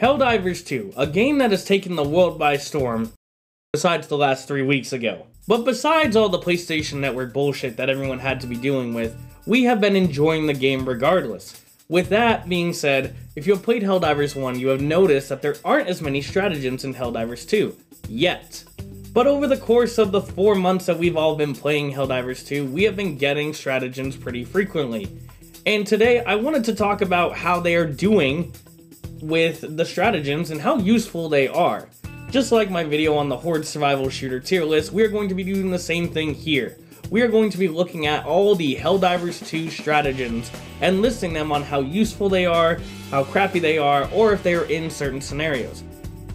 Helldivers 2, a game that has taken the world by storm, besides the last 3 weeks ago. But besides all the PlayStation Network bullshit that everyone had to be dealing with, we have been enjoying the game regardless. With that being said, if you have played Helldivers 1, you have noticed that there aren't as many stratagems in Helldivers 2, yet. But over the course of the 4 months that we've all been playing Helldivers 2, we have been getting stratagems pretty frequently. And today, I wanted to talk about how they are doing with the stratagems and how useful they are. Just like my video on the Horde Survival Shooter tier list, we are going to be doing the same thing here. We are going to be looking at all the Helldivers 2 stratagems and listing them on how useful they are, how crappy they are, or if they are in certain scenarios.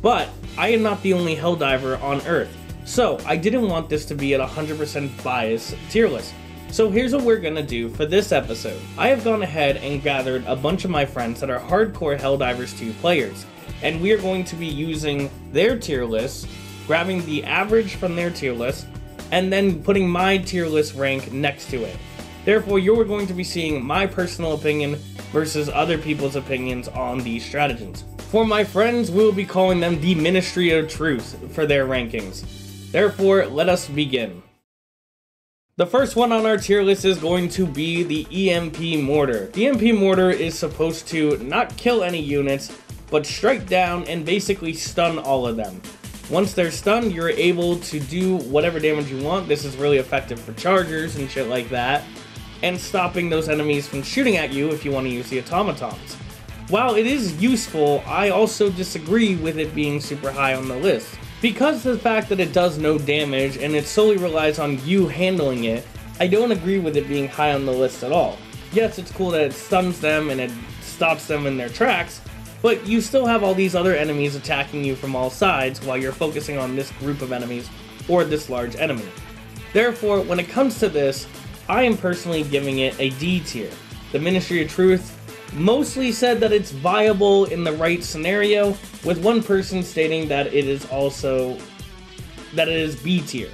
But I am not the only Helldiver on Earth, so I didn't want this to be at 100% biased tier list. So here's what we're gonna do for this episode. I have gone ahead and gathered a bunch of my friends that are hardcore Helldivers 2 players, and we are going to be using their tier lists, grabbing the average from their tier list, and then putting my tier list rank next to it. Therefore, you're going to be seeing my personal opinion versus other people's opinions on these stratagems. For my friends, we will be calling them the Ministry of Truth for their rankings. Therefore, let us begin. The first one on our tier list is going to be the EMP Mortar. The EMP Mortar is supposed to not kill any units, but strike down and basically stun all of them. Once they're stunned, you're able to do whatever damage you want. This is really effective for chargers and shit like that, and stopping those enemies from shooting at you if you want to use the automatons. While it is useful, I also disagree with it being super high on the list. Because of the fact that it does no damage and it solely relies on you handling it, I don't agree with it being high on the list at all. Yes, it's cool that it stuns them and it stops them in their tracks, but you still have all these other enemies attacking you from all sides while you're focusing on this group of enemies or this large enemy. Therefore, when it comes to this, I am personally giving it a D tier. The Ministry of Truth mostly said that it's viable in the right scenario, with one person stating that it is B tier.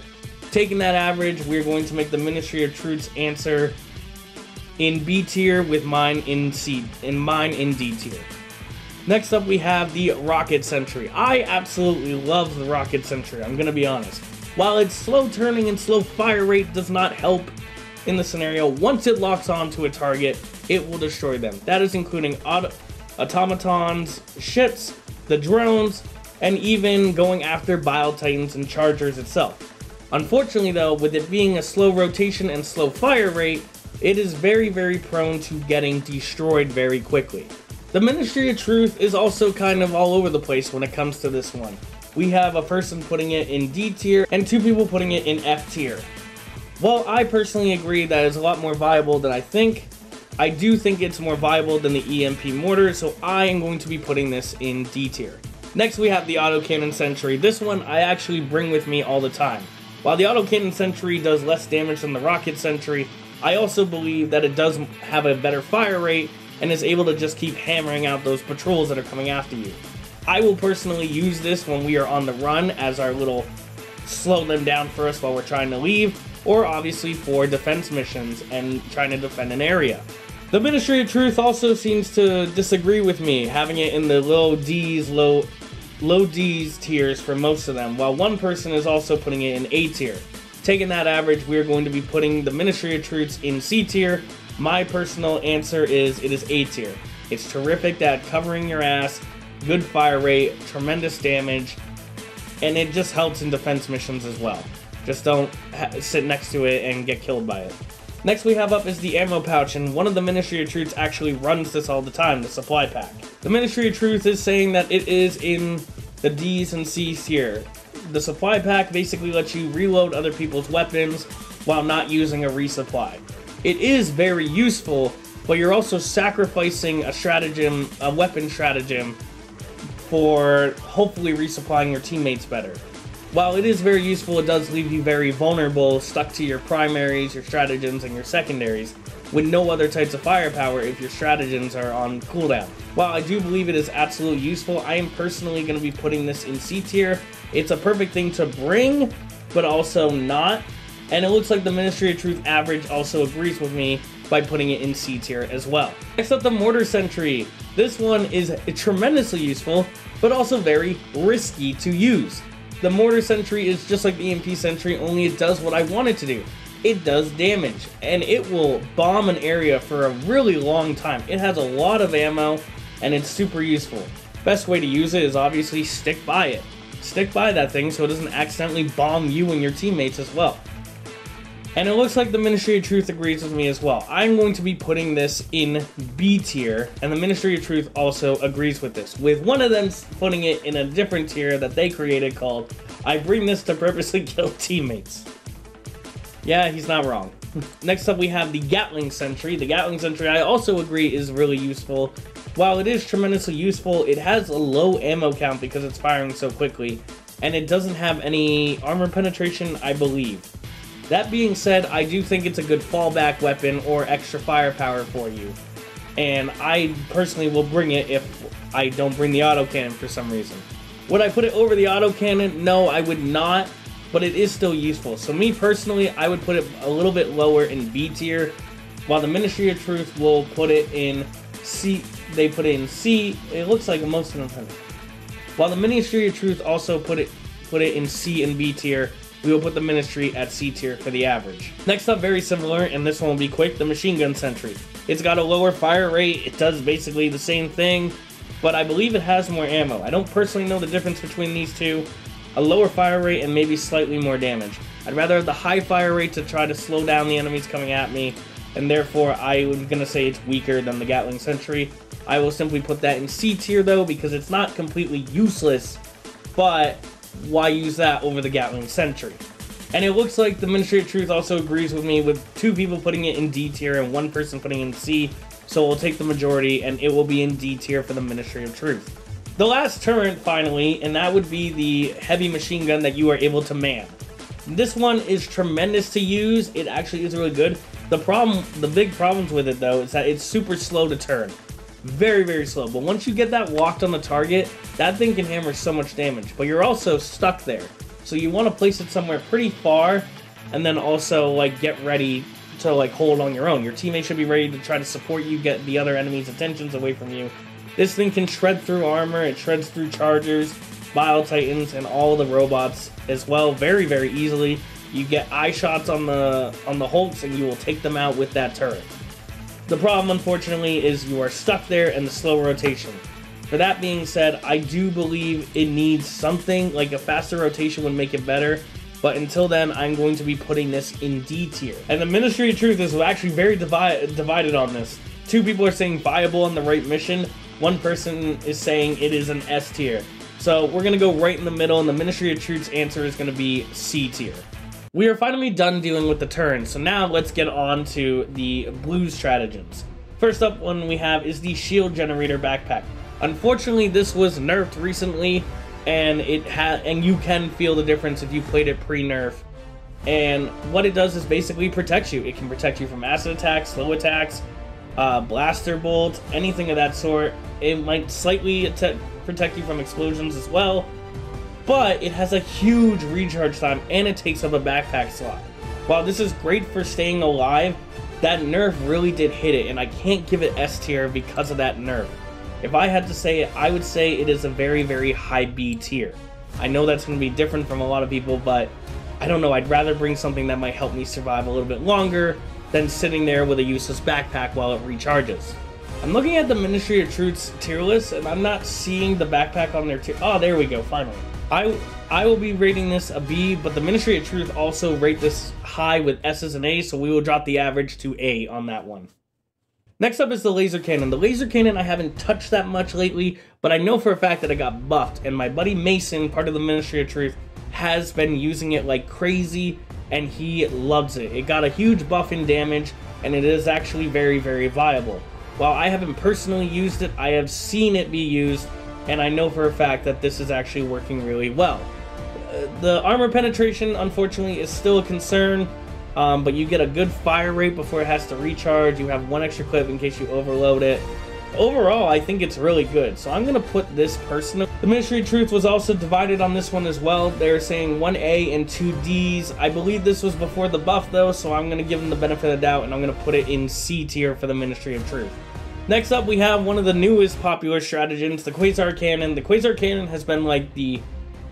Taking that average, we're going to make the Ministry of Truth's answer in B tier with mine in D tier. Next up, we have the Rocket Sentry. I absolutely love the Rocket Sentry, I'm gonna be honest. While its slow turning and slow fire rate does not help in the scenario, once it locks onto a target, it will destroy them. That is including automatons, ships, the drones, and even going after Bile Titans and Chargers itself. Unfortunately though, with it being a slow rotation and slow fire rate, it is very, very prone to getting destroyed very quickly. The Ministry of Truth is also kind of all over the place when it comes to this one. We have a person putting it in D tier and 2 people putting it in F tier. While I personally agree that it's a lot more viable than I do think it's more viable than the EMP Mortar, so I am going to be putting this in D tier. Next we have the Autocannon Sentry. This one I actually bring with me all the time. While the Autocannon Sentry does less damage than the Rocket Sentry, I also believe that it does have a better fire rate and is able to just keep hammering out those patrols that are coming after you. I will personally use this when we are on the run as our little slow them down for us while we're trying to leave, or obviously for defense missions and trying to defend an area. The Ministry of Truth also seems to disagree with me, having it in the low D's tiers for most of them, while one person is also putting it in A tier. Taking that average, we are going to be putting the Ministry of Truths in C tier. My personal answer is it is A tier. It's terrific at covering your ass, good fire rate, tremendous damage, and it just helps in defense missions as well. Just don't sit next to it and get killed by it. Next we have up is the ammo pouch, and one of the Ministry of Truths actually runs this all the time, the supply pack. The Ministry of Truth is saying that it is in the D's and C's tier. The supply pack basically lets you reload other people's weapons while not using a resupply. It is very useful, but you're also sacrificing a weapon stratagem for hopefully resupplying your teammates better. While it is very useful, it does leave you very vulnerable, stuck to your primaries, your stratagems, and your secondaries, with no other types of firepower if your stratagems are on cooldown. While I do believe it is absolutely useful, I am personally going to be putting this in C tier. It's a perfect thing to bring, but also not. And it looks like the Ministry of Truth average also agrees with me by putting it in C tier as well. Next up, the Mortar Sentry. This one is tremendously useful, but also very risky to use. The Mortar Sentry is just like the EMP Sentry, only it does what I want it to do. It does damage, and it will bomb an area for a really long time. It has a lot of ammo, and it's super useful. Best way to use it is obviously stick by it. Stick by that thing so it doesn't accidentally bomb you and your teammates as well. And it looks like the Ministry of Truth agrees with me as well. I'm going to be putting this in B tier, and the Ministry of Truth also agrees with this, with one of them putting it in a different tier that they created called, I bring this to purposely kill teammates. Yeah, he's not wrong. Next up we have the Gatling Sentry. The Gatling Sentry I also agree is really useful. While it is tremendously useful, it has a low ammo count because it's firing so quickly, and it doesn't have any armor penetration, I believe. That being said, I do think it's a good fallback weapon or extra firepower for you. And I personally will bring it if I don't bring the autocannon for some reason. Would I put it over the autocannon? No, I would not, but it is still useful. So me personally, I would put it a little bit lower in B tier, while the Ministry of Truth will put it in C. They put it in C. It looks like most of them. While the Ministry of Truth also put it in C and B tier, we will put the Ministry at C tier for the average. Next up, very similar, and this one will be quick, the Machine Gun Sentry. It's got a lower fire rate, it does basically the same thing, but I believe it has more ammo. I don't personally know the difference between these two. A lower fire rate and maybe slightly more damage. I'd rather have the high fire rate to try to slow down the enemies coming at me, and therefore I was gonna say it's weaker than the Gatling Sentry. I will simply put that in C tier though, because it's not completely useless, but why use that over the Gatling Sentry? And it looks like the Ministry of Truth also agrees with me, with 2 people putting it in D tier and 1 person putting it in C, so we'll take the majority and it will be in D tier for the Ministry of Truth. The last turret finally, and that would be the heavy machine gun that you are able to man. This one is tremendous to use, it actually is really good. The big problems with it though is that it's super slow to turn. Very, very slow, but once you get that locked on the target, that thing can hammer so much damage, but you're also stuck there. So you want to place it somewhere pretty far, and then also like get ready to like hold on your own. Your teammates should be ready to try to support you, get the other enemy's attentions away from you. This thing can shred through armor, it shreds through chargers, Bile Titans, and all the robots as well very, very easily. You get eye shots on the Hulks, and you will take them out with that turret. The problem, unfortunately, is you are stuck there and the slow rotation. For that being said, I do believe it needs something, like a faster rotation would make it better, but until then, I'm going to be putting this in D tier. And the Ministry of Truth is actually very divided on this. 2 people are saying viable on the right mission, 1 person is saying it is an S tier. So we're going to go right in the middle, and the Ministry of Truth's answer is going to be C tier. We are finally done dealing with the turns, so now let's get on to the blue stratagems. First up one we have is the Shield Generator Backpack. Unfortunately, this was nerfed recently, and you can feel the difference if you played it pre-nerf. And what it does is basically protects you. It can protect you from acid attacks, slow attacks, blaster bolts, anything of that sort. It might slightly protect you from explosions as well. But it has a huge recharge time, and it takes up a backpack slot. While this is great for staying alive, that nerf really did hit it, and I can't give it S tier because of that nerf. If I had to say it, I would say it is a very, very high B tier. I know that's going to be different from a lot of people, but I don't know, I'd rather bring something that might help me survive a little bit longer than sitting there with a useless backpack while it recharges. I'm looking at the Ministry of Truth's tier list, and I'm not seeing the backpack on their tier. Oh, there we go, finally. I will be rating this a B, but the Ministry of Truth also rate this high with S's and A's, so we will drop the average to A on that one. Next up is the laser cannon. The laser cannon I haven't touched that much lately, but I know for a fact that it got buffed, and my buddy Mason, part of the Ministry of Truth, has been using it like crazy, and he loves it. It got a huge buff in damage, and it is actually very, very viable. While I haven't personally used it, I have seen it be used, and I know for a fact that this is actually working really well. The armor penetration, unfortunately, is still a concern, but you get a good fire rate before it has to recharge. You have 1 extra clip in case you overload it. Overall, I think it's really good, so I'm going to put this personally. The Ministry of Truth was also divided on this one as well. They're saying 1 A and 2 Ds. I believe this was before the buff, though, so I'm going to give them the benefit of the doubt, and I'm going to put it in C tier for the Ministry of Truth. Next up, we have one of the newest popular stratagems, the Quasar Cannon. The Quasar Cannon has been like the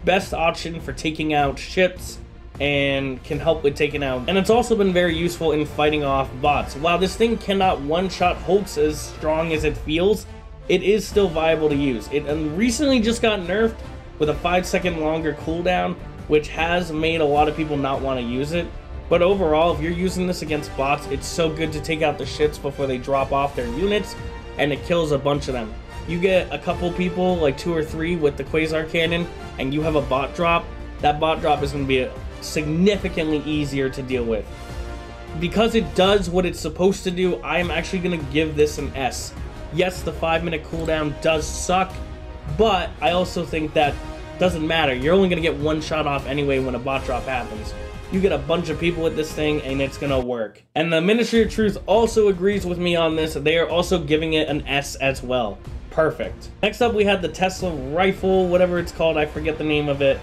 best option for taking out ships and can help with taking out, and it's also been very useful in fighting off bots. While this thing cannot one-shot Hulks as strong as it feels, it is still viable to use. It recently just got nerfed with a 5-second longer cooldown, which has made a lot of people not want to use it. But overall, if you're using this against bots, it's so good to take out the ships before they drop off their units, and it kills a bunch of them. You get a couple people, like 2 or 3 with the Quasar Cannon, and you have a bot drop. That bot drop is going to be significantly easier to deal with. Because it does what it's supposed to do, I am actually going to give this an S. Yes, the 5-minute cooldown does suck, but I also think that doesn't matter. You're only going to get one shot off anyway when a bot drop happens. You get a bunch of people with this thing, and it's gonna work. And the Ministry of Truth also agrees with me on this. They are also giving it an S as well. Perfect. Next up, we have the Tesla rifle, whatever it's called. I forget the name of it.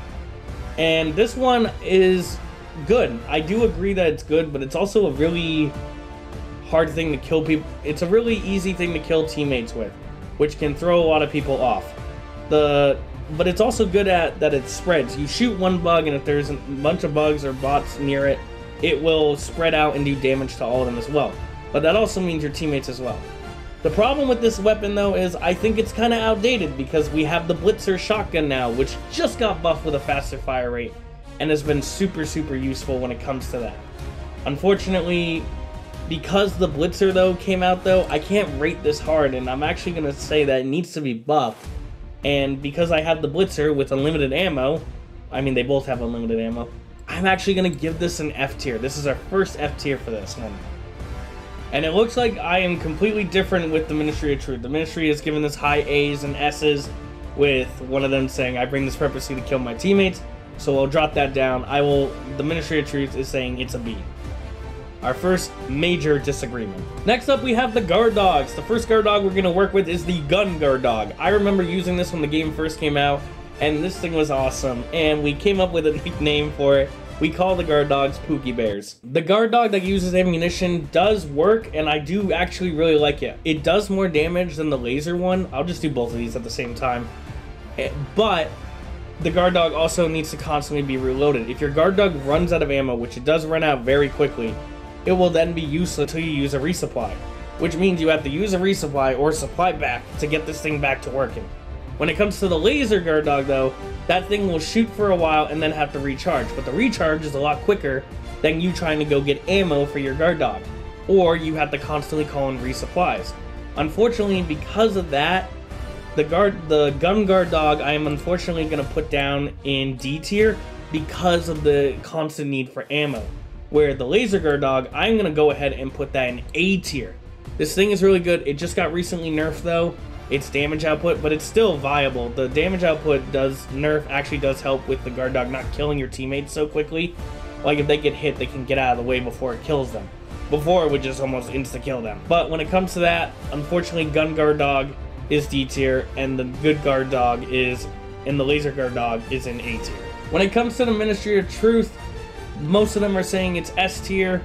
And this one is good. I do agree that it's good, but it's also a really hard thing to kill people. It's a really easy thing to kill teammates with, which can throw a lot of people off. But it's also good at that it spreads. You shoot one bug, and if there's a bunch of bugs or bots near it, it will spread out and do damage to all of them as well. But that also means your teammates as well. The problem with this weapon, though, is I think it's kind of outdated because we have the Blitzer shotgun now, which just got buffed with a faster fire rate and has been super, super useful when it comes to that. Unfortunately, because the Blitzer, though, came out, though, I can't rate this hard, and I'm actually going to say that it needs to be buffed. And because I have the Blitzer with unlimited ammo, I mean, they both have unlimited ammo, I'm actually going to give this an F tier. This is our first F tier for this one. And it looks like I am completely different with the Ministry of Truth. The Ministry has given this high A's and S's, with one of them saying, I bring this purposely to kill my teammates, so I'll drop that down. The Ministry of Truth is saying it's a B. Our first major disagreement. Next up, we have the guard dogs. The first guard dog we're going to work with is the gun guard dog. I remember using this when the game first came out, and this thing was awesome, and we came up with a nickname for it. We call the guard dogs Pookie Bears. The guard dog that uses ammunition does work, and I do actually really like it. It does more damage than the laser one. I'll just do both of these at the same time. But the guard dog also needs to constantly be reloaded. If your guard dog runs out of ammo, which it does run out very quickly, it will then be useless until you use a resupply, which means you have to use a resupply or supply back to get this thing back to working. When it comes to the laser guard dog, though, that thing will shoot for a while and then have to recharge, but the recharge is a lot quicker than you trying to go get ammo for your guard dog, or you have to constantly call in resupplies. Unfortunately, because of that, the gun guard dog I am unfortunately going to put down in D tier because of the constant need for ammo. Where the laser guard dog, I'm going to go ahead and put that in A tier. This thing is really good. It just got recently nerfed, though. Its damage output, but it's still viable. The damage output actually does help with the guard dog not killing your teammates so quickly. Like, if they get hit, they can get out of the way before it kills them. Before, it would just almost insta-kill them. But when it comes to that, unfortunately, gun guard dog is D tier, and the good guard dog and the laser guard dog is in A tier. When it comes to the Ministry of Truth, most of them are saying it's S tier,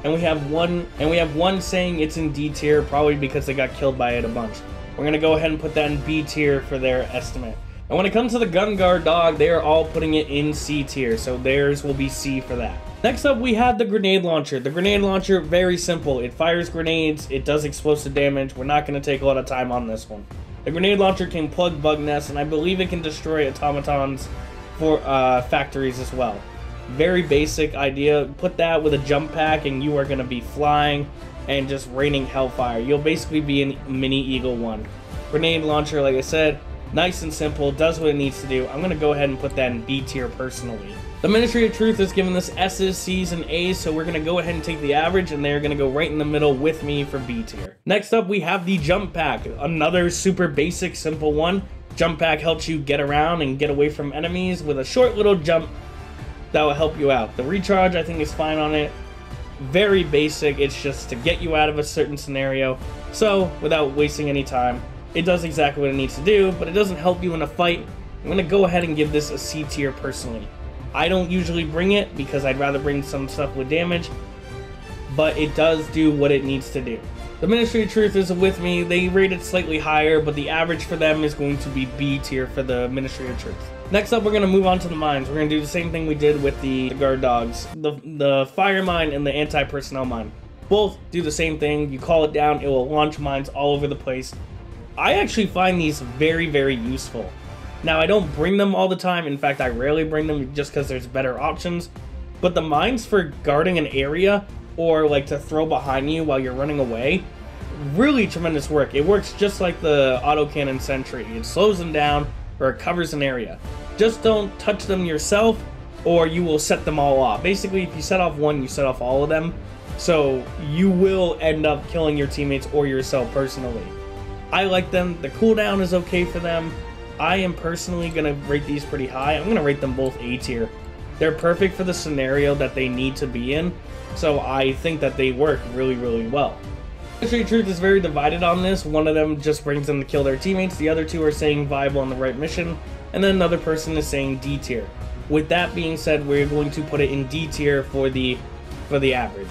and we have one saying it's in D tier, probably because they got killed by it a bunch. We're gonna go ahead and put that in B tier for their estimate. And when it comes to the gun guard dog, they are all putting it in C tier, so theirs will be C for that. Next up, we have the grenade launcher. The grenade launcher, very simple. It fires grenades, it does explosive damage. We're not gonna take a lot of time on this one. The grenade launcher can plug bug nests, and I believe it can destroy automatons for factories as well. Very basic idea. Put that with a jump pack and you are going to be flying and just raining hellfire. You'll basically be in Mini Eagle 1. Grenade launcher, like I said, nice and simple, does what it needs to do. I'm going to go ahead and put that in B tier personally. The Ministry of Truth has given this S's, C's, and A's, so we're going to go ahead and take the average, and they're going to go right in the middle with me for B tier. Next up, we have the jump pack. Another super basic, simple one. Jump pack helps you get around and get away from enemies with a short little jump that will help you out. The recharge, I think, is fine on it. Very basic. It's just to get you out of a certain scenario. So, without wasting any time, it does exactly what it needs to do, but it doesn't help you in a fight. I'm going to go ahead and give this a C tier personally. I don't usually bring it because I'd rather bring some stuff with damage, but it does do what it needs to do. The Ministry of Truth is with me. They rate it slightly higher, but the average for them is going to be B tier for the Ministry of Truth. Next up, we're going to move on to the mines. We're going to do the same thing we did with the guard dogs. The fire mine and the anti-personnel mine. Both do the same thing. You call it down, it will launch mines all over the place. I actually find these very, very useful. Now, I don't bring them all the time. In fact, I rarely bring them just because there's better options. But the mines for guarding an area, or like to throw behind you while you're running away, really tremendous work. It works just like the autocannon sentry. It slows them down, or it covers an area. Just don't touch them yourself, or you will set them all off. Basically, if you set off one, you set off all of them. So you will end up killing your teammates or yourself personally. I like them. The cooldown is okay for them. I am personally going to rate these pretty high. I'm going to rate them both A tier. They're perfect for the scenario that they need to be in, so I think that they work really, really well. Ministry of Truth is very divided on this. One of them just brings them to kill their teammates. The other two are saying viable on the right mission, and then another person is saying D tier. With that being said, we're going to put it in D tier for the average.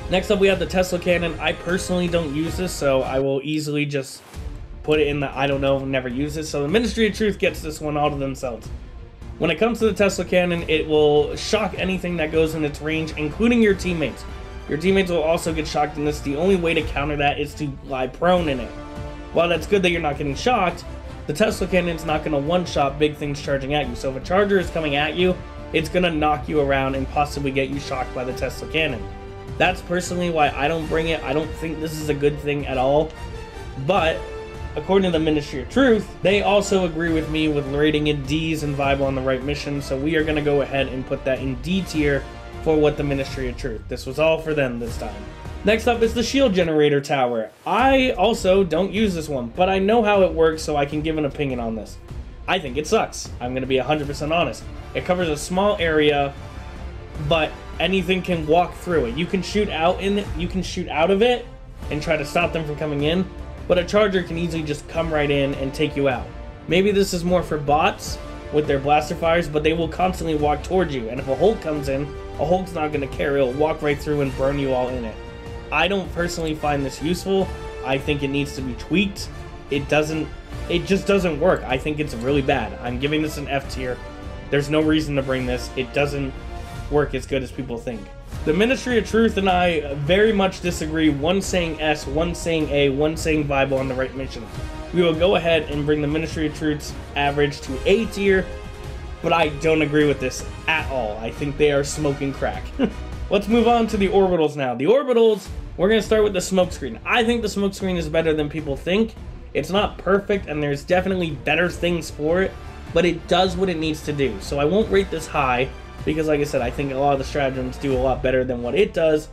Next up, we have the Tesla cannon. I personally don't use this, so I will easily just put it in the I don't know, never use it. So the Ministry of Truth gets this one all to themselves. When it comes to the Tesla cannon, it will shock anything that goes in its range, including your teammates. Your teammates will also get shocked in this. The only way to counter that is to lie prone in it. While that's good that you're not getting shocked, the Tesla cannon's not going to one-shot big things charging at you. So if a charger is coming at you, it's going to knock you around and possibly get you shocked by the Tesla cannon. That's personally why I don't bring it. I don't think this is a good thing at all. But according to the Ministry of Truth, they also agree with me with rating it D's and viable on the right mission, so we are going to go ahead and put that in D tier for what the Ministry of Truth. This was all for them this time. Next up is the shield generator tower. I also don't use this one, but I know how it works, so I can give an opinion on this. I think it sucks. I'm going to be 100% honest. It covers a small area, but anything can walk through it. You can shoot out in it, you can shoot out of it and try to stop them from coming in. But a charger can easily just come right in and take you out. Maybe this is more for bots with their blaster fires, but they will constantly walk towards you. And if a Hulk comes in, a Hulk's not going to care. It'll walk right through and burn you all in it. I don't personally find this useful. I think it needs to be tweaked. It just doesn't work. I think it's really bad. I'm giving this an F tier. There's no reason to bring this. It doesn't work as good as people think. The Ministry of Truth and I very much disagree. One saying S, one saying A, one saying viable on the right mission. We will go ahead and bring the Ministry of Truth's average to A tier, but I don't agree with this at all. I think they are smoking crack. Let's move on to the orbitals now. The orbitals, we're going to start with the smokescreen. I think the smokescreen is better than people think. It's not perfect, and there's definitely better things for it, but it does what it needs to do. So I won't rate this high, because like I said, I think a lot of the stratagems do a lot better than what it does,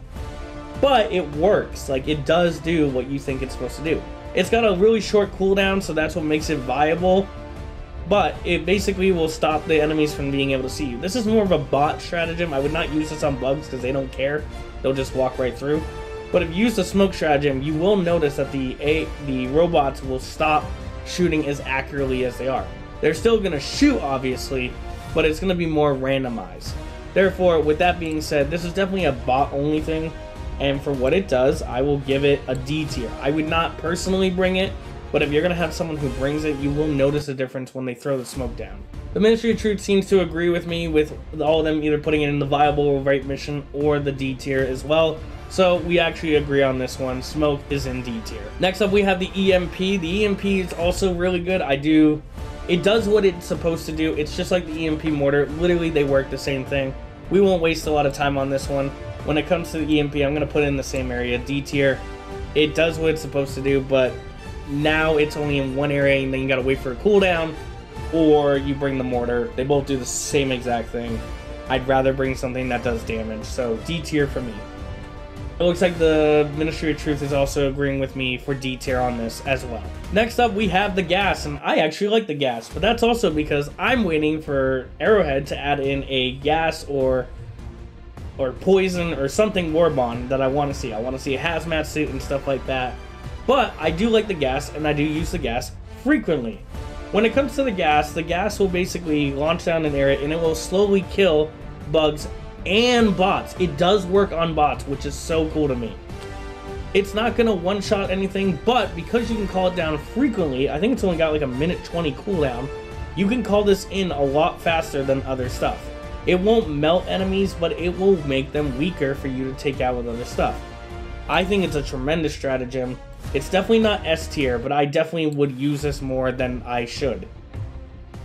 but it works. Like, it does do what you think it's supposed to do. It's got a really short cooldown, so that's what makes it viable, but it basically will stop the enemies from being able to see you. This is more of a bot stratagem. I would not use this on bugs because they don't care. They'll just walk right through. But if you use the smoke stratagem, you will notice that the robots will stop shooting as accurately as they are. They're still going to shoot, obviously, but it's going to be more randomized. Therefore, with that being said, this is definitely a bot-only thing, and for what it does, I will give it a D tier. I would not personally bring it, but if you're going to have someone who brings it, you will notice a difference when they throw the smoke down. The Ministry of Truth seems to agree with me with all of them either putting it in the viable or right mission or the D tier as well. So we actually agree on this one. Smoke is in D tier. Next up, we have the EMP. The EMP is also really good. It does what it's supposed to do. It's just like the EMP mortar. Literally, they work the same thing. We won't waste a lot of time on this one. When it comes to the EMP, I'm going to put it in the same area, D tier. It does what it's supposed to do, but now it's only in one area, and then you got to wait for a cooldown, or you bring the mortar. They both do the same exact thing. I'd rather bring something that does damage, so D tier for me. It looks like the Ministry of Truth is also agreeing with me for D tier on this as well. Next up, we have the gas, and I actually like the gas, but that's also because I'm waiting for Arrowhead to add in a gas or poison or something war bond that I want to see. I want to see a hazmat suit and stuff like that. But I do like the gas, and I do use the gas frequently. When it comes to the gas will basically launch down an area, and it will slowly kill bugs and bots. It does work on bots, which is so cool to me. It's not gonna one-shot anything, but because you can call it down frequently, I think it's only got like a minute 20 cooldown, you can call this in a lot faster than other stuff. It won't melt enemies, but it will make them weaker for you to take out with other stuff. I think it's a tremendous stratagem. It's definitely not S tier, but I definitely would use this more than I should.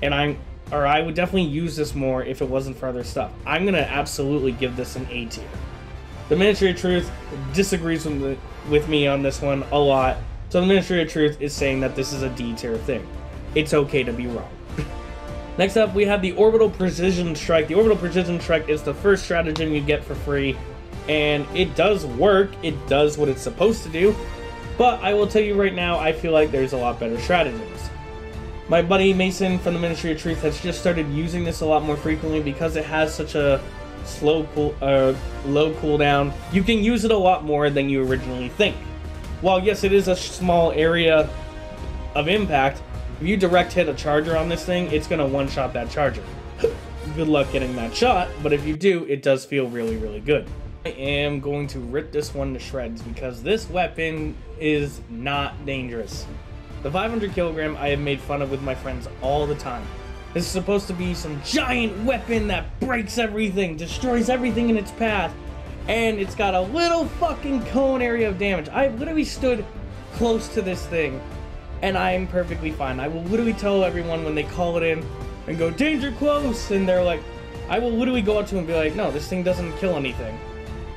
And I would definitely use this more if it wasn't for other stuff. I'm gonna absolutely give this an A tier. The Ministry of Truth disagrees with me on this one a lot. So the Ministry of Truth is saying that this is a D tier thing. It's okay to be wrong. Next up, we have the Orbital Precision Strike. The Orbital Precision Strike is the first stratagem you get for free. And it does work. It does what it's supposed to do. But I will tell you right now, I feel like there's a lot better stratagems. My buddy Mason from the Ministry of Truth has just started using this a lot more frequently because it has such a low cooldown. You can use it a lot more than you originally think. While yes, it is a small area of impact, if you direct hit a charger on this thing, it's gonna one-shot that charger. Good luck getting that shot, but if you do, it does feel really, really good. I am going to rip this one to shreds because this weapon is not dangerous. The 500 kilogram I have made fun of with my friends all the time. This is supposed to be some giant weapon that breaks everything, destroys everything in its path, and it's got a little fucking cone area of damage. I literally stood close to this thing, and I'm perfectly fine. I will literally tell everyone when they call it in and go, danger close, and they're like, I will literally go up to them and be like, no, this thing doesn't kill anything.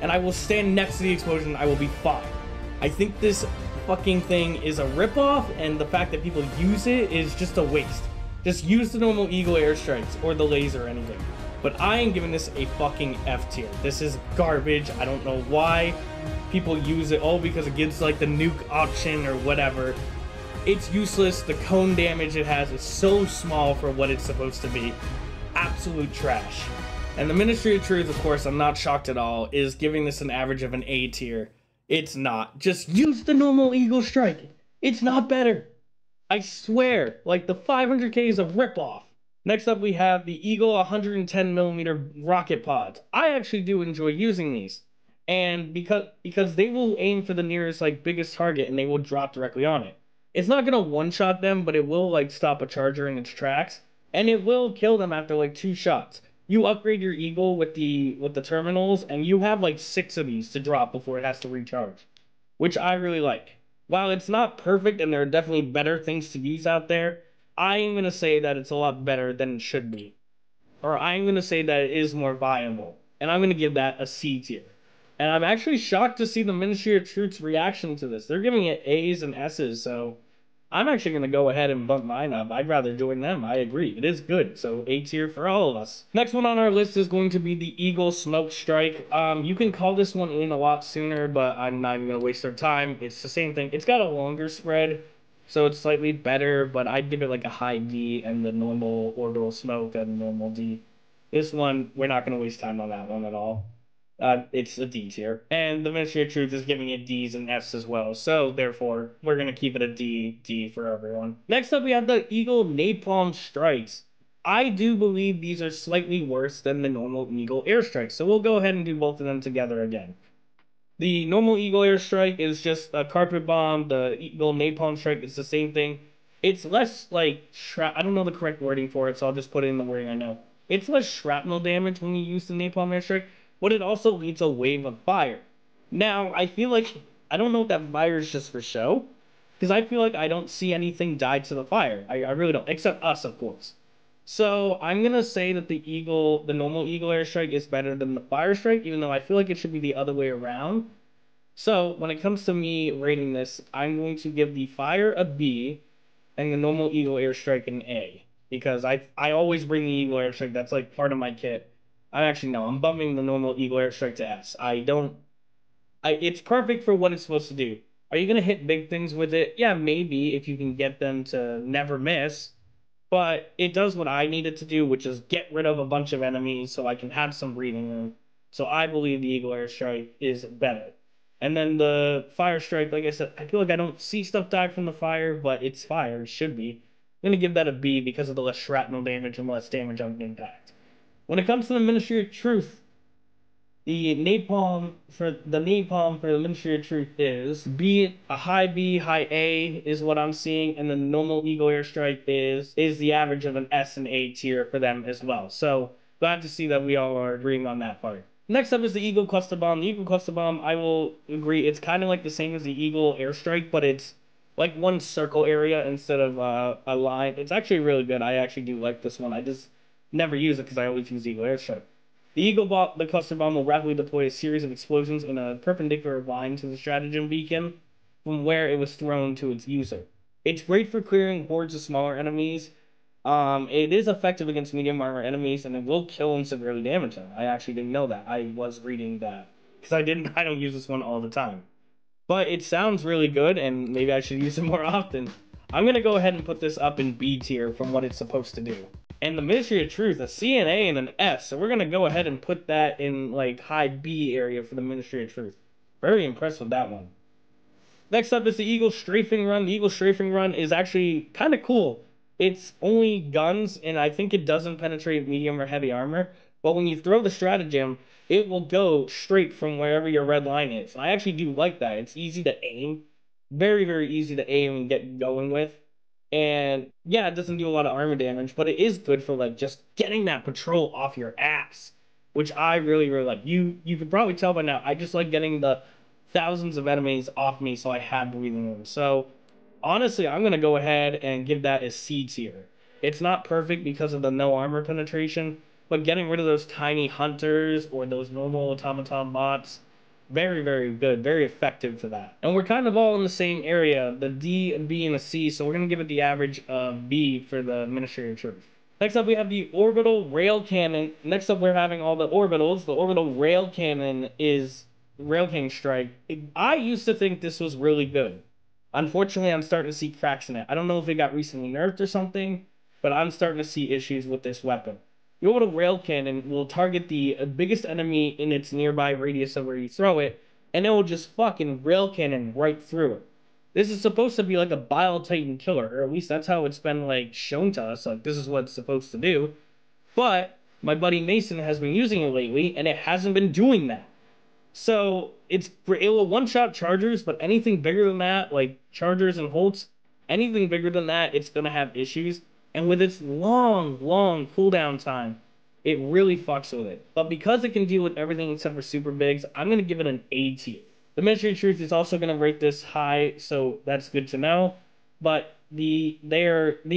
And I will stand next to the explosion, I will be fine. I think this fucking thing is a ripoff, and the fact that people use it is just a waste. Just use the normal Eagle airstrikes or the laser or anything. But I am giving this a fucking F tier. This is garbage. I don't know why people use it. All because it gives like the nuke option or whatever. It's useless. The cone damage it has is so small for what it's supposed to be. Absolute trash. And the Ministry of Truth, of course, I'm not shocked at all, is giving this an average of an A tier. It's not. Just use the normal Eagle strike. It's not better. I swear, like the 500k is a ripoff. Next up, we have the Eagle 110mm rocket pods. I actually do enjoy using these, and because they will aim for the nearest like biggest target and they will drop directly on it. It's not gonna one-shot them, but it will like stop a charger in its tracks, and it will kill them after like 2 shots. You upgrade your Eagle with the terminals, and you have like 6 of these to drop before it has to recharge, which I really like. While it's not perfect and there are definitely better things to use out there, I am going to say that it's a lot better than it should be. Or I'm going to say that it is more viable. And I'm going to give that a C tier. And I'm actually shocked to see the Ministry of Truth's reaction to this. They're giving it A's and S's, so I'm actually going to go ahead and bump mine up. I'd rather join them. I agree. It is good. So A tier for all of us. Next one on our list is going to be the Eagle Smoke Strike. You can call this one in a lot sooner, but I'm not even going to waste our time. It's the same thing. It's got a longer spread, so it's slightly better, but I'd give it like a high D and the normal orbital smoke and normal D. This one, we're not going to waste time on that one at all. It's a D tier. And the Ministry of Truth is giving it Ds and Fs as well. So, therefore, we're going to keep it a D for everyone. Next up, we have the Eagle Napalm Strikes. I do believe these are slightly worse than the normal Eagle Airstrikes. So, we'll go ahead and do both of them together again. The normal Eagle Airstrike is just a carpet bomb. The Eagle Napalm Strike is the same thing. It's less, like, I don't know the correct wording for it, so I'll just put it in the wording I know. It's less shrapnel damage when you use the Napalm Airstrike, but it also leads a wave of fire. Now, I feel like, I don't know if that fire is just for show, because I feel like I don't see anything die to the fire. I really don't, except us, of course. So, I'm going to say that the normal Eagle Airstrike is better than the Fire Strike, even though I feel like it should be the other way around. So, when it comes to me rating this, I'm going to give the Fire a B, and the normal Eagle Airstrike an A. Because I always bring the Eagle Airstrike, that's like part of my kit. I'm bumping the normal Eagle Airstrike to S. It's perfect for what it's supposed to do. Are you going to hit big things with it? Yeah, maybe, if you can get them to never miss. But it does what I need it to do, which is get rid of a bunch of enemies so I can have some breathing room. So I believe the Eagle Airstrike is better. And then the Fire Strike, like I said, I feel like I don't see stuff die from the fire, but it's fire, it should be. I'm going to give that a B because of the less shrapnel damage and less damage on impact. When it comes to the Ministry of Truth, The napalm for the Ministry of Truth is B, high A is what I'm seeing, and the normal Eagle Airstrike is the average of an S and A tier for them as well. So glad to see that we all are agreeing on that part. Next up is the Eagle Cluster Bomb. The Eagle Cluster Bomb, I will agree, it's kind of like the same as the Eagle Airstrike, but it's like one circle area instead of a line. It's actually really good. I actually do like this one. I just never use it because I always use Eagle Airstrike. The cluster bomb will rapidly deploy a series of explosions in a perpendicular line to the stratagem beacon from where it was thrown to its user. It's great for clearing hordes of smaller enemies. It is effective against medium armor enemies, and it will kill and severely damage them. I actually didn't know that. I was reading that because I don't use this one all the time. But it sounds really good, and maybe I should use it more often. I'm gonna go ahead and put this up in B tier from what it's supposed to do. And the Ministry of Truth, a C and A and an S, so we're gonna go ahead and put that in like high B area for the Ministry of Truth. Very impressed with that one. Next up is the Eagle Strafing Run. The Eagle Strafing Run is actually kind of cool. It's only guns, and I think it doesn't penetrate medium or heavy armor. But when you throw the stratagem, it will go straight from wherever your red line is. I actually do like that. It's easy to aim. Very, very easy to aim and get going with. And yeah, it doesn't do a lot of armor damage, but it is good for like just getting that patrol off your ass, which I really, really like. You could probably tell by now, I just like getting the thousands of enemies off me so I have breathing room. So honestly, I'm gonna go ahead and give that a C tier. It's not perfect because of the no armor penetration, but getting rid of those tiny hunters or those normal automaton bots, very, very good, very effective for that. And we're kind of all in the same area, the D, and B, and a C, so we're gonna give it the average of B for the Ministry of Truth. Next up, we have the Orbital Rail Cannon. Next up, we're having all the orbitals. The Orbital Rail Cannon is Rail King Strike. I used to think this was really good. Unfortunately, I'm starting to see cracks in it. I don't know if it got recently nerfed or something, but I'm starting to see issues with this weapon. The Orbital Rail Cannon will target the biggest enemy in its nearby radius of where you throw it, and it will just fucking rail cannon right through it. This is supposed to be like a Bile Titan killer, or at least that's how it's been like shown to us. Like this is what it's supposed to do. But my buddy Mason has been using it lately, and it hasn't been doing that. So it will one-shot chargers, but anything bigger than that, like chargers and holts, anything bigger than that, it's gonna have issues. And with its long, long cooldown time, it really fucks with it. But because it can deal with everything except for super bigs, I'm gonna give it an A tier. The Ministry of Truth is also gonna rate this high, so that's good to know. But the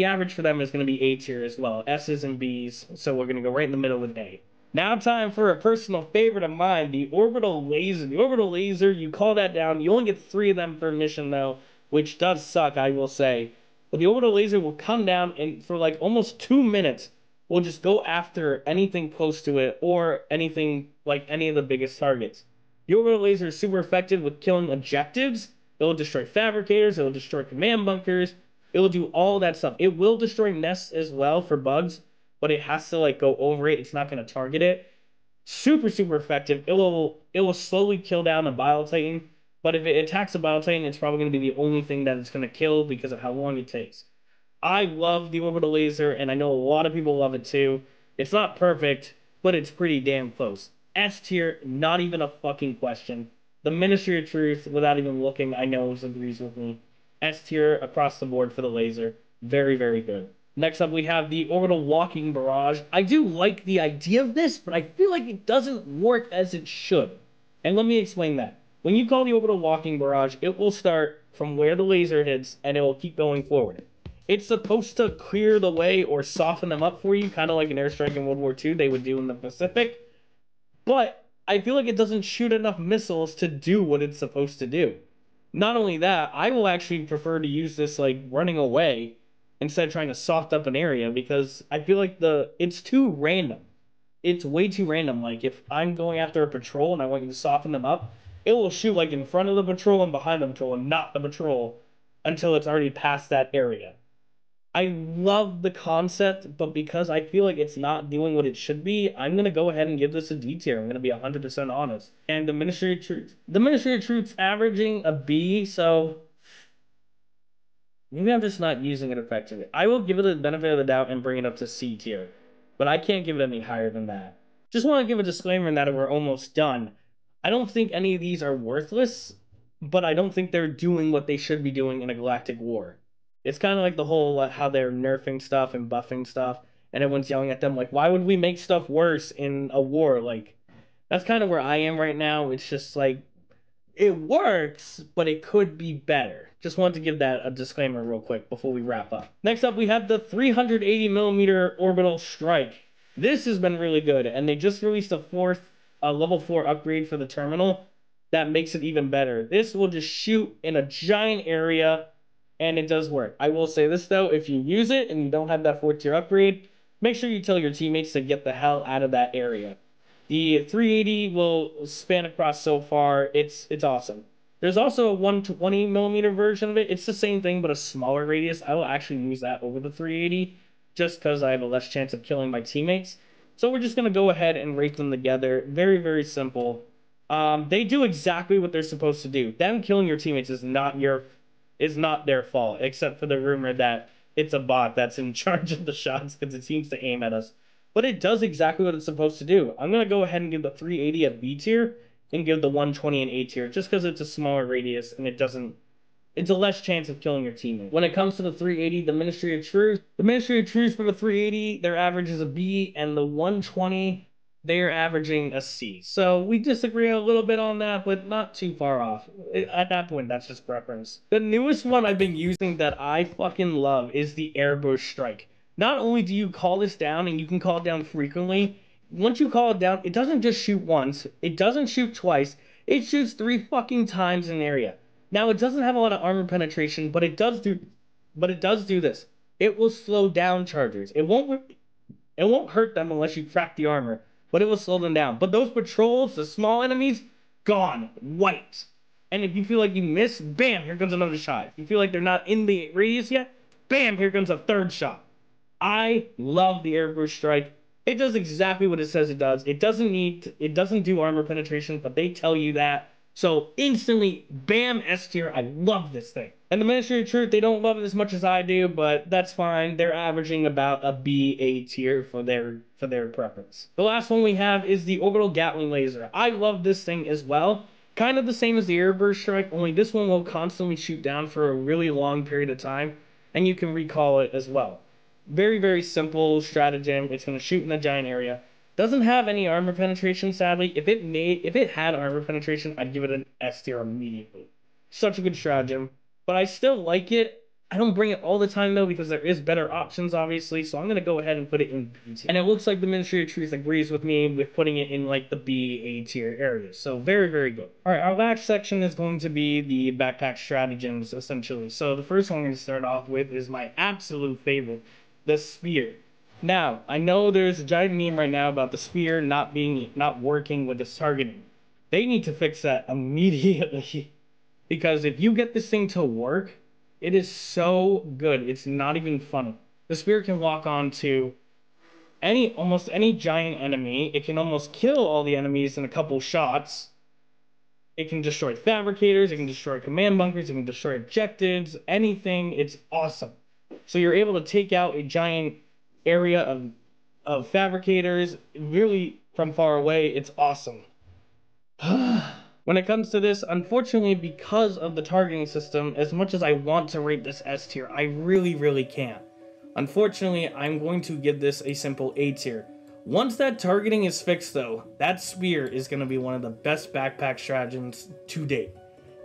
average for them is gonna be A tier as well, S's and B's. So we're gonna go right in the middle with A. Now time for a personal favorite of mine, the Orbital Laser. The Orbital Laser, you call that down. You only get 3 of them per mission though, which does suck, I will say. But the Orbital Laser will come down and for like almost 2 minutes, will just go after anything close to it or anything like any of the biggest targets. The Orbital Laser is super effective with killing objectives. It will destroy fabricators, it will destroy command bunkers, it will do all that stuff. It will destroy nests as well for bugs, but it has to like go over it. It's not going to target it. Super, super effective. It will slowly kill down a Bile Titan, but if it attacks a Bile Titan, it's probably going to be the only thing that it's going to kill because of how long it takes. I love the Orbital Laser, and I know a lot of people love it too. It's not perfect, but it's pretty damn close. S tier, not even a fucking question. The Ministry of Truth, without even looking, I know agrees with me. S tier across the board for the laser. Very, very good. Next up, we have the Orbital Walking Barrage. I do like the idea of this, but I feel like it doesn't work as it should. And let me explain that. When you call the Orbital Walking Barrage, it will start from where the laser hits, and it will keep going forward. It's supposed to clear the way or soften them up for you, kind of like an airstrike in World War II they would do in the Pacific. But I feel like it doesn't shoot enough missiles to do what it's supposed to do. Not only that, I will actually prefer to use this like running away instead of trying to soft up an area because I feel like it's too random. It's way too random. Like if I'm going after a patrol and I want you to soften them up, it will shoot like in front of the patrol and behind the patrol and not the patrol until it's already past that area. I love the concept, but because I feel like it's not doing what it should be, I'm gonna go ahead and give this a D tier. I'm gonna be 100% honest. And the Ministry of Truth's averaging a B, so maybe I'm just not using it effectively. I will give it the benefit of the doubt and bring it up to C tier, but I can't give it any higher than that. Just want to give a disclaimer that we're almost done. I don't think any of these are worthless, but I don't think they're doing what they should be doing in a galactic war. It's kind of like the whole how they're nerfing stuff and buffing stuff, and everyone's yelling at them like, why would we make stuff worse in a war? Like, that's kind of where I am right now. It's just like, it works, but it could be better. Just wanted to give that a disclaimer real quick before we wrap up. Next up, we have the 380mm orbital strike. This has been really good, and they just released a level 4 upgrade for the terminal that makes it even better. This will just shoot in a giant area, and it does work. I will say this though, if you use it and you don't have that 4-tier upgrade, make sure you tell your teammates to get the hell out of that area. The 380 will span across so far. It's awesome. There's also a 120mm version of it. It's the same thing, but a smaller radius. I will actually use that over the 380, just because I have a less chance of killing my teammates. So we're just going to go ahead and rate them together. Very, very simple. They do exactly what they're supposed to do. Them killing your teammates is not their fault, except for the rumor that it's a bot that's in charge of the shots because it seems to aim at us. But it does exactly what it's supposed to do. I'm going to go ahead and give the 380 a B tier and give the 120 an A tier, just because it's a smaller radius and it's a less chance of killing your teammate. When it comes to the 380, the Ministry of Truth for the 380, their average is a B, and the 120, they're averaging a C. So we disagree a little bit on that, but not too far off. At that point, that's just preference. The newest one I've been using that I fucking love is the Airburst Strike. Not only do you call this down, and you can call it down frequently, once you call it down, it doesn't just shoot once, it doesn't shoot twice, it shoots 3 fucking times in an area. Now, it doesn't have a lot of armor penetration, but it does do this. It will slow down chargers. It won't hurt them unless you crack the armor, but it will slow them down. But those patrols, the small enemies, gone. White. And if you feel like you missed, bam, here comes another shot. If you feel like they're not in the radius yet, bam, here comes a third shot. I love the Airburst Strike. It does exactly what it says it does. It doesn't do armor penetration, but they tell you that. So instantly, bam, S tier. I love this thing. And the Ministry of Truth, they don't love it as much as I do, but that's fine. They're averaging about a B, A tier for their preference. The last one we have is the Orbital Gatling Laser. I love this thing as well. Kind of the same as the Airburst Strike, only this one will constantly shoot down for a really long period of time, and you can recall it as well. Very, very simple stratagem. It's going to shoot in a giant area. Doesn't have any armor penetration, sadly. If it had armor penetration, I'd give it an S tier immediately. Such a good stratagem. But I still like it. I don't bring it all the time, though, because there is better options, obviously. So I'm going to go ahead and put it in B tier. And it looks like the Ministry of Truth agrees with me with putting it in, like, the B, A tier areas. So very, very good. Alright, our last section is going to be the backpack stratagems, essentially. So the first one I'm going to start off with is my absolute favorite. The spear. Now, I know there's a giant meme right now about the spear not working with its targeting. They need to fix that immediately. Because if you get this thing to work, it is so good. It's not even funny. The spear can lock on to almost any giant enemy. It can almost kill all the enemies in a couple shots. It can destroy fabricators, it can destroy command bunkers, it can destroy objectives, anything. It's awesome. So you're able to take out a giant area of fabricators really from far away. It's awesome. When it comes to this, unfortunately, because of the targeting system, as much as I want to rate this S tier, I really, really can't. Unfortunately, I'm going to give this a simple A tier. Once that targeting is fixed, though, that spear is going to be one of the best backpack stratagems to date.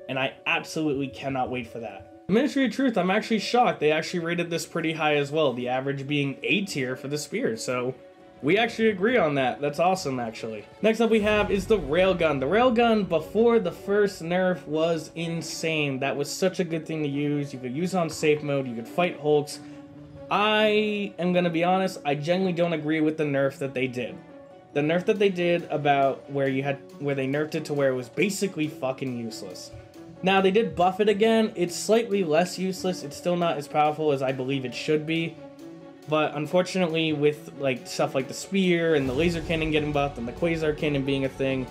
And I absolutely cannot wait for that. The Ministry of Truth, I'm actually shocked. They actually rated this pretty high as well, the average being A tier for the spear, so we actually agree on that. That's awesome, actually. Next up we have is the railgun. The railgun before the first nerf was insane. That was such a good thing to use. You could use it on safe mode, you could fight Hulks. I am gonna be honest, I genuinely don't agree with the nerf that they did. The nerf that they did about where they nerfed it to where it was basically fucking useless. Now, they did buff it again. It's slightly less useless. It's still not as powerful as I believe it should be. But unfortunately, with like stuff like the spear and the laser cannon getting buffed and the quasar cannon being a thing,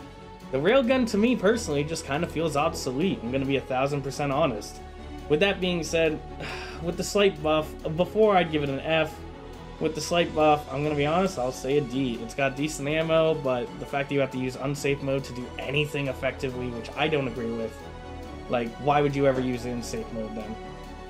the railgun to me personally just kind of feels obsolete. I'm going to be 1000% honest. With that being said, with the slight buff, before I'd give it an F, with the slight buff, I'm gonna be honest, I'll say a D. It's got decent ammo, but the fact that you have to use unsafe mode to do anything effectively, which I don't agree with, like, why would you ever use the unsafe mode then?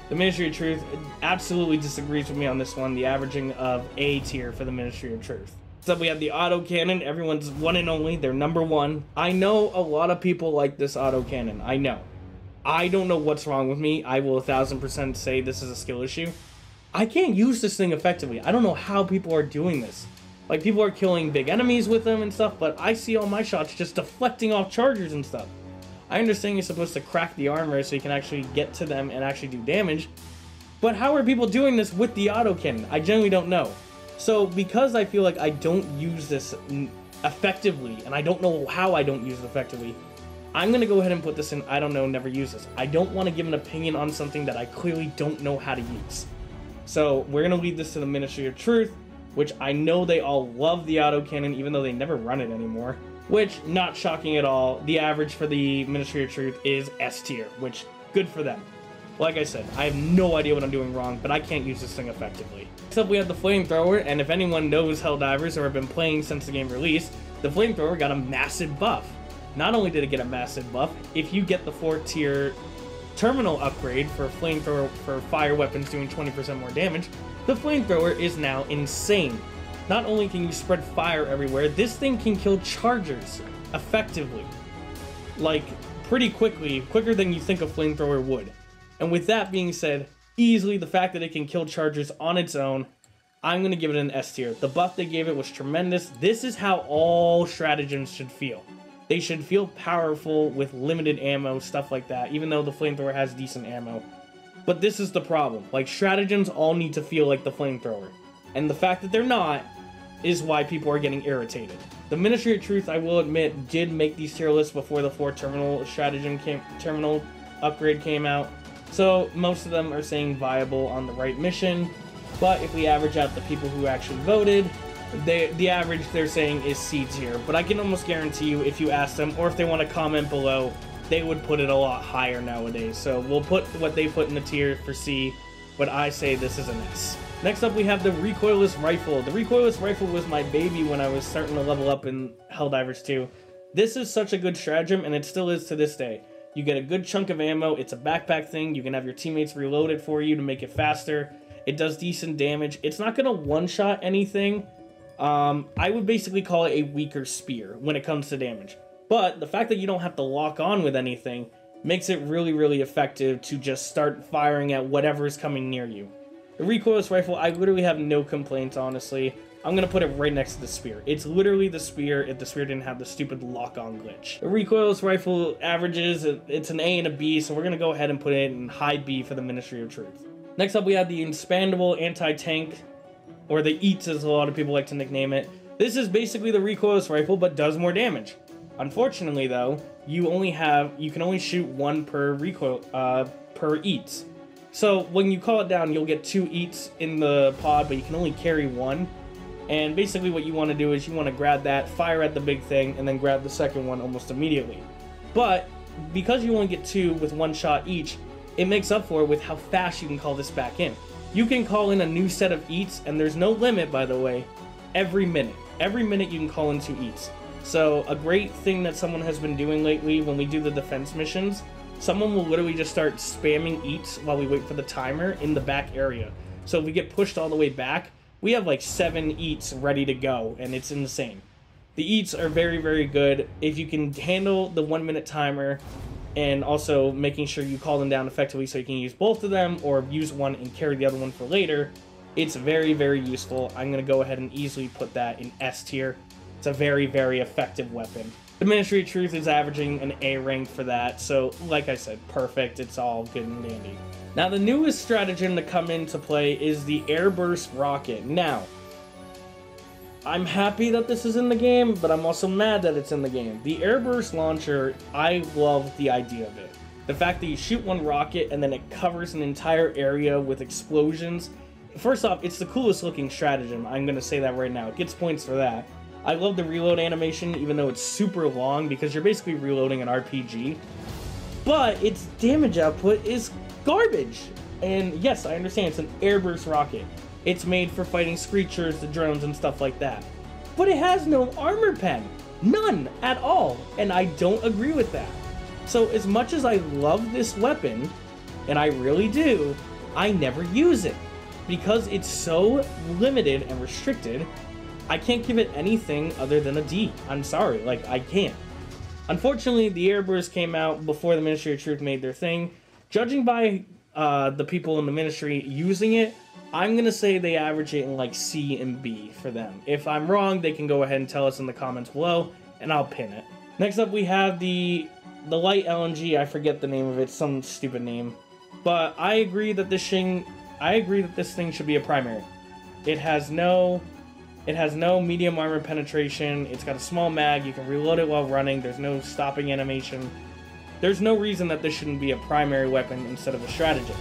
The Ministry of Truth absolutely disagrees with me on this one, the averaging of A tier for the Ministry of Truth. So we have the autocannon, everyone's one and only, they're number one. I know a lot of people like this autocannon, I know. I don't know what's wrong with me, I will 1000% say this is a skill issue. I can't use this thing effectively. I don't know how people are doing this. Like, people are killing big enemies with them and stuff, but I see all my shots just deflecting off chargers and stuff. I understand you're supposed to crack the armor so you can actually get to them and actually do damage, but how are people doing this with the autocannon? I genuinely don't know. So, because I feel like I don't use this effectively, and I don't know how I don't use it effectively, I'm going to go ahead and put this in I don't know, never use this. I don't want to give an opinion on something that I clearly don't know how to use. So, we're going to lead this to the Ministry of Truth, which I know they all love the autocannon, even though they never run it anymore. Which, not shocking at all, the average for the Ministry of Truth is S tier, which, good for them. Like I said, I have no idea what I'm doing wrong, but I can't use this thing effectively. Next up, we have the Flamethrower, and if anyone knows Helldivers or have been playing since the game release, the Flamethrower got a massive buff. Not only did it get a massive buff, if you get the 4 tier terminal upgrade for Flamethrower for fire weapons doing 20% more damage, the Flamethrower is now insane. Not only can you spread fire everywhere, this thing can kill chargers effectively. Like, pretty quickly, quicker than you think a Flamethrower would. And with that being said, easily the fact that it can kill chargers on its own, I'm going to give it an S tier. The buff they gave it was tremendous. This is how all stratagems should feel. They should feel powerful with limited ammo, stuff like that, even though the Flamethrower has decent ammo. But this is the problem. Like, stratagems all need to feel like the Flamethrower. And the fact that they're not is why people are getting irritated. The Ministry of Truth, I will admit, did make these tier lists before the 4 terminal terminal upgrade came out. So most of them are saying viable on the right mission. But if we average out the people who actually voted, the average they're saying is C tier. But I can almost guarantee you, if you ask them, or if they want to comment below, they would put it a lot higher nowadays. So we'll put what they put in the tier for C, but I say this is an S. Next up, we have the Recoilless Rifle. The Recoilless Rifle was my baby when I was starting to level up in Helldivers 2. This is such a good stratagem, and it still is to this day. You get a good chunk of ammo, it's a backpack thing, you can have your teammates reload it for you to make it faster. It does decent damage. It's not going to one-shot anything. I would basically call it a weaker spear when it comes to damage. But the fact that you don't have to lock on with anything makes it really, really effective to just start firing at whatever is coming near you. The Recoilless Rifle, I literally have no complaints, honestly. I'm going to put it right next to the spear. It's literally the spear if the spear didn't have the stupid lock-on glitch. The Recoilless Rifle averages, it's an A and a B, so we're going to go ahead and put it in high B for the Ministry of Truth. Next up, we have the Expandable Anti-Tank, or the EATS as a lot of people like to nickname it. This is basically the Recoilless Rifle, but does more damage. Unfortunately, though, you can only shoot 1 per recoil, per EATS. So when you call it down, you'll get 2 EATS in the pod, but you can only carry 1. And basically what you want to do is you want to grab that, fire at the big thing, and then grab the second one almost immediately. But because you only get 2 with 1 shot each, it makes up for it with how fast you can call this back in. You can call in a new set of EATS, and there's no limit, by the way, every minute. Every minute you can call in 2 EATS. So a great thing that someone has been doing lately when we do the defense missions, someone will literally just start spamming EATS while we wait for the timer in the back area. So if we get pushed all the way back, we have like 7 EATS ready to go, and it's insane. The EATS are very, very good. If you can handle the 1-minute timer, and also making sure you call them down effectively so you can use both of them, or use one and carry the other one for later, it's very, very useful. I'm going to go ahead and easily put that in S tier. It's a very, very effective weapon. The Ministry of Truth is averaging an A rank for that, so like I said, perfect, it's all good and dandy. Now the newest stratagem to come into play is the Airburst Rocket. Now, I'm happy that this is in the game, but I'm also mad that it's in the game. The Airburst Launcher, I love the idea of it. The fact that you shoot 1 rocket and then it covers an entire area with explosions. First off, it's the coolest looking stratagem, I'm going to say that right now. It gets points for that. I love the reload animation, even though it's super long, because you're basically reloading an RPG. But its damage output is garbage. And yes, I understand it's an airburst rocket. It's made for fighting screechers, the drones, and stuff like that. But it has no armor pen. None at all. And I don't agree with that. So as much as I love this weapon, and I really do, I never use it. Because it's so limited and restricted, I can't give it anything other than a D. I'm sorry, like, I can't. Unfortunately, the Airburst came out before the Ministry of Truth made their thing. Judging by the people in the Ministry using it, I'm going to say they average it in like C and B for them. If I'm wrong, they can go ahead and tell us in the comments below, and I'll pin it. Next up, we have the light LNG. I forget the name of it, some stupid name. But I agree that this thing should be a primary. It has no medium armor penetration. It's got a small mag. You can reload it while running. There's no stopping animation. There's no reason that this shouldn't be a primary weapon instead of a stratagem.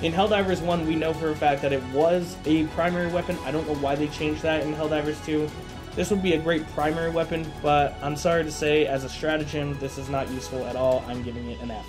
In Helldivers 1, we know for a fact that it was a primary weapon. I don't know why they changed that in Helldivers 2. This would be a great primary weapon, but I'm sorry to say, as a stratagem, this is not useful at all. I'm giving it an F.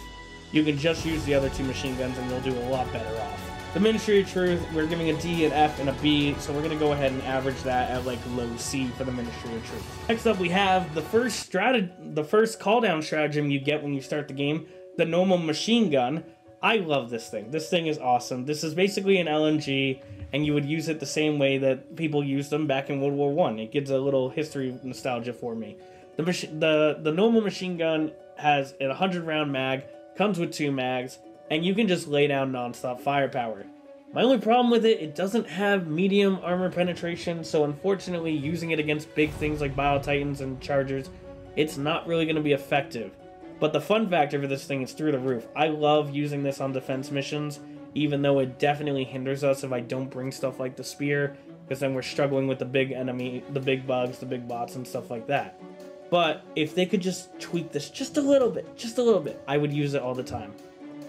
You can just use the other two machine guns and you'll do a lot better off. The Ministry of Truth, we're giving a D, an F, and a B, so we're going to go ahead and average that at like low C for the Ministry of Truth. Next up, we have the first call-down stratagem you get when you start the game, the normal machine gun. I love this thing. This thing is awesome. This is basically an LMG, and you would use it the same way that people used them back in World War I. It gives a little history nostalgia for me. The normal machine gun has a 100-round mag, comes with 2 mags, and you can just lay down non-stop firepower. My only problem with it, it doesn't have medium armor penetration, so unfortunately using it against big things like Bio Titans and Chargers, it's not really going to be effective. But the fun factor for this thing is through the roof. I love using this on defense missions, even though it definitely hinders us if I don't bring stuff like the spear, because then we're struggling with the big enemy, the big bugs, the big bots, and stuff like that. But if they could just tweak this just a little bit, I would use it all the time.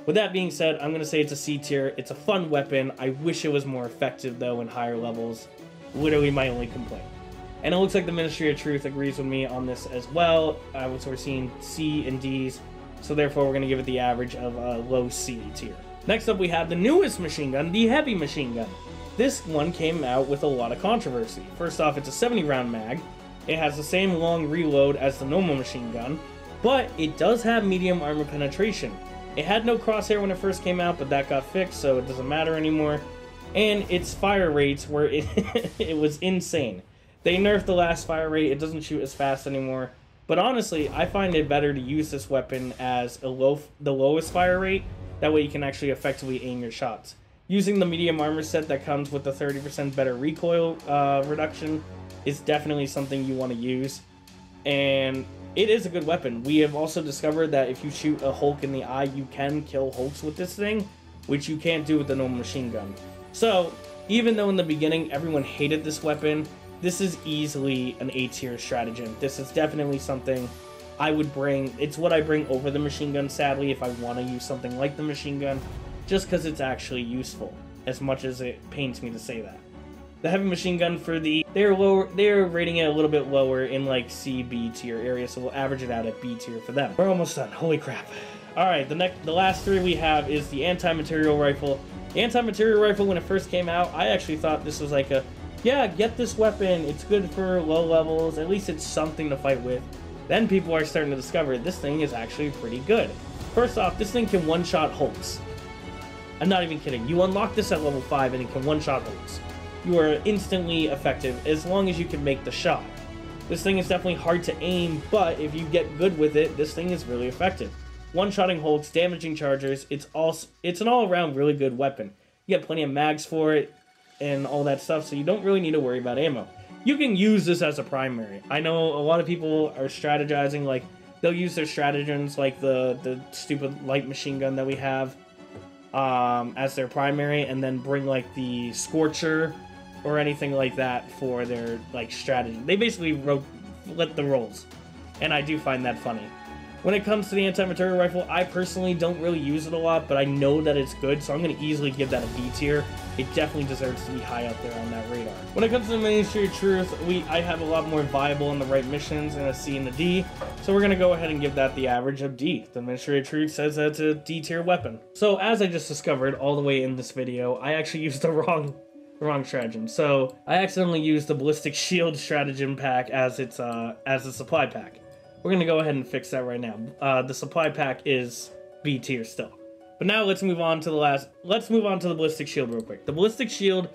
With that being said, I'm going to say it's a C tier. It's a fun weapon. I wish it was more effective, though, in higher levels. Literally my only complaint. And it looks like the Ministry of Truth agrees with me on this as well. So we're seeing C and Ds. So therefore, we're going to give it the average of a low C tier. Next up, we have the newest machine gun, the heavy machine gun. This one came out with a lot of controversy. First off, it's a 70-round mag. It has the same long reload as the normal machine gun, but it does have medium armor penetration. It had no crosshair when it first came out, but that got fixed, so it doesn't matter anymore. And its fire rates were it was insane. They nerfed the last fire rate. It doesn't shoot as fast anymore. But honestly, I find it better to use this weapon as the lowest fire rate. That way you can actually effectively aim your shots. Using the medium armor set that comes with the 30% better recoil reduction is definitely something you want to use. And it is a good weapon. We have also discovered that if you shoot a Hulk in the eye, you can kill Hulks with this thing, which you can't do with the normal machine gun. So, even though in the beginning everyone hated this weapon, this is easily an A-tier stratagem. This is definitely something I would bring. It's what I bring over the machine gun, sadly, if I want to use something like the machine gun, just because it's actually useful, as much as it pains me to say that. The heavy machine gun for they're rating it a little bit lower in like C, B tier area, so we'll average it out at B tier for them. We're almost done, holy crap. Alright, the last three we have is the anti-material rifle. The anti-material rifle, when it first came out, I actually thought this was like a, yeah, get this weapon, it's good for low levels, at least it's something to fight with. Then people are starting to discover this thing is actually pretty good. First off, this thing can one-shot Hulks. I'm not even kidding. You unlock this at level 5 and it can one-shot Hulks. You are instantly effective as long as you can make the shot. This thing is definitely hard to aim, but if you get good with it, this thing is really effective. One-shotting Hulks, damaging Chargers, it's an all-around really good weapon. You get plenty of mags for it and all that stuff, so you don't really need to worry about ammo. You can use this as a primary. I know a lot of people are strategizing, like, they'll use their stratagems, like the stupid light machine gun that we have, as their primary, and then bring, like, the Scorcher or anything like that for their, like, strategy. They basically let the rolls, and I do find that funny. When it comes to the anti-material rifle, I personally don't really use it a lot, but I know that it's good, so I'm going to easily give that a B tier. It definitely deserves to be high up there on that radar. When it comes to the Ministry of Truth, I have a lot more viable in the right missions and a C and a D, so we're going to go ahead and give that the average of D. The Ministry of Truth says that's a D tier weapon. So as I just discovered all the way in this video, I actually used the wrong The wrong stratagem. So I accidentally used the ballistic shield stratagem pack as its as a supply pack. We're gonna go ahead and fix that right now. The supply pack is B tier still. But now let's move on to the ballistic shield real quick. The ballistic shield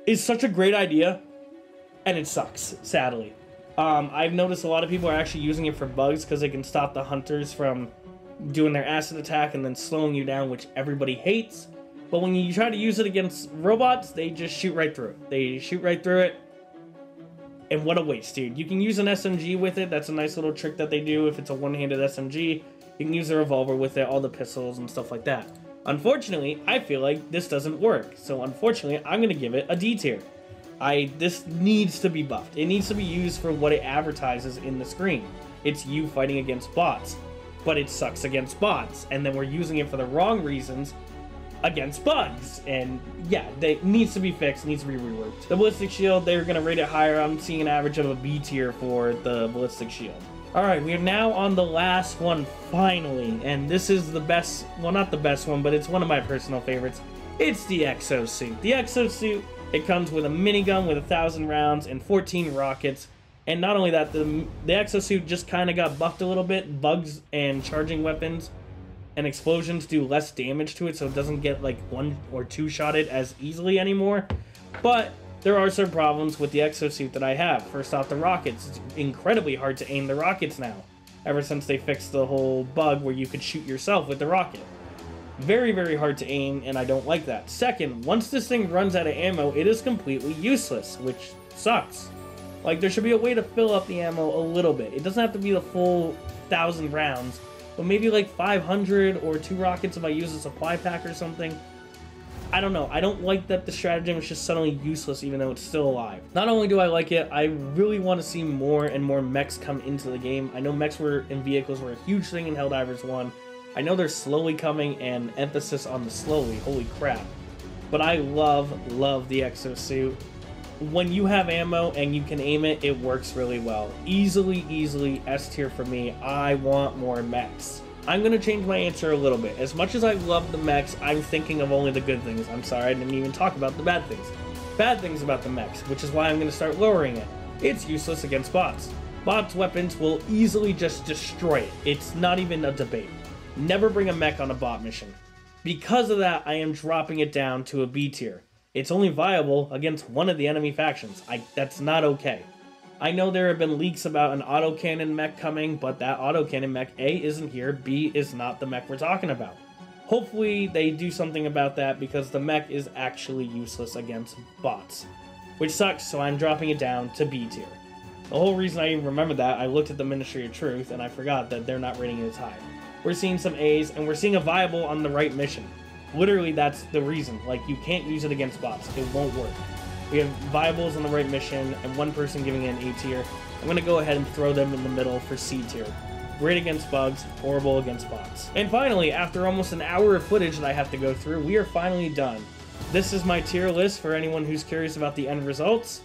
is such a great idea, and it sucks, sadly. I've noticed a lot of people are actually using it for bugs because they can stop the hunters from doing their acid attack and then slowing you down, which everybody hates. But when you try to use it against robots, they just shoot right through it. They shoot right through it. And what a waste, dude. You can use an SMG with it. That's a nice little trick that they do if it's a one-handed SMG. You can use a revolver with it, all the pistols and stuff like that. Unfortunately, I feel like this doesn't work. So unfortunately, I'm going to give it a D tier. This needs to be buffed. It needs to be used for what it advertises in the screen. It's you fighting against bots. But it sucks against bots. And then we're using it for the wrong reasons against bugs. And yeah, it needs to be fixed, needs to be reworked. The ballistic shield, they're going to rate it higher. I'm seeing an average of a B tier for the ballistic shield. Alright, we are now on the last one, finally. And this is the best, well, not the best one, but it's one of my personal favorites. It's the exosuit. The exosuit, it comes with a minigun with 1,000 rounds and 14 rockets. And not only that, the exosuit just kind of got buffed a little bit. Bugs and charging weapons and explosions do less damage to it, so it doesn't get like 1 or 2 shotted as easily anymore. But there are some problems with the exosuit that I have. First off, the rockets. It's incredibly hard to aim the rockets now, ever since they fixed the whole bug where you could shoot yourself with the rocket. Very, very hard to aim, and I don't like that. Second, once this thing runs out of ammo, it is completely useless, which sucks. Like, there should be a way to fill up the ammo a little bit. It doesn't have to be the full 1,000 rounds, but maybe like 500 or 2 rockets if I use a supply pack or something. I don't know. I don't like that the stratagem is just suddenly useless even though it's still alive. Not only do I like it, I really want to see more and more mechs come into the game. I know mechs and vehicles were a huge thing in Helldivers 1. I know they're slowly coming, and emphasis on the slowly. Holy crap. But I love the exosuit. When you have ammo and you can aim it, it works really well. Easily S tier for me. I want more mechs. I'm going to change my answer a little bit. As much as I love the mechs, I'm thinking of only the good things. I'm sorry, I didn't even talk about the bad things. Bad things about the mechs, which is why I'm going to start lowering it. It's useless against bots. Bots' weapons will easily just destroy it. It's not even a debate. Never bring a mech on a bot mission. Because of that, I am dropping it down to a B tier. It's only viable against one of the enemy factions. That's not okay. I know there have been leaks about an autocannon mech coming, but that autocannon mech, A, isn't here, B, is not the mech we're talking about. Hopefully they do something about that because the mech is actually useless against bots. Which sucks, so I'm dropping it down to B tier. The whole reason I even remember that, I looked at the Ministry of Truth and I forgot that they're not rating it as high. We're seeing some A's, and we're seeing a viable on the right mission. Literally, that's the reason. Like, you can't use it against bots. It won't work. We have viables on the right mission, and one person giving it an A tier. I'm going to go ahead and throw them in the middle for C tier. Great against bugs, horrible against bots. And finally, after almost an hour of footage that I have to go through, we are finally done. This is my tier list for anyone who's curious about the end results.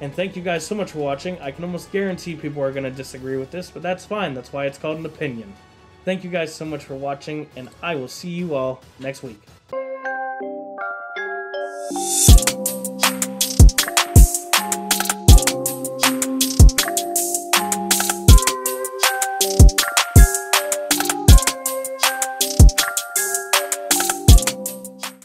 And thank you guys so much for watching. I can almost guarantee people are going to disagree with this, but that's fine. That's why it's called an opinion. Thank you guys so much for watching, and I will see you all next week.